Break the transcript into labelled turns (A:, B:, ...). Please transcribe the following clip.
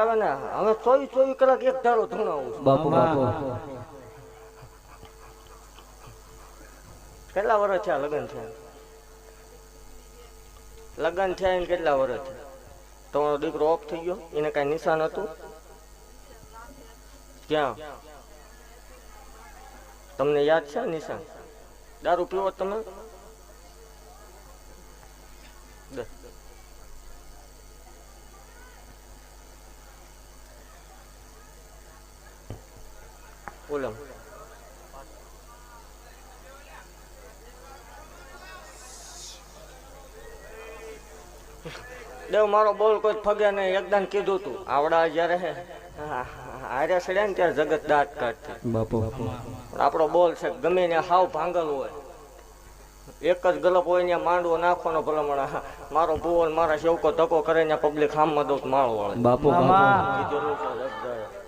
A: આવે ને હવે 24 કલાક એક ધારો ધૂણાવું છું.
B: બાપુ બાપુ
A: કેટલા વર્ષ થયા લગ્ન થયા? લગ્ન થયા એને કેટલા વર્ષ થયા? તમારો દીકરો ઓફ થઈ ગયો, એને કઈ નિશાન હતું? ક્યાં તમને યાદ છે નિશાન? દારૂ પીવો તમે? બોલો દેવ મારો બોલ કોઈ ફગે નહીં. એકદમ કીધું તું આવડા જયારે હે હારે સડ્યા ને ત્યારે જગત દાંત કાઢતી.
B: બાપુ બાપુ
A: આપણો બોલ છે ગમે ને હાવ ભાંગલ હોય, એક જ ગલપ હોય ને માંડવો નાખવાનો ભલામણ. મારો ભૂવો મારા સેવકો ધક્કો કરે ને પબ્લિક હામમાં દઉં માળો વાળે.
B: બાપુ
A: કીધેલું છે.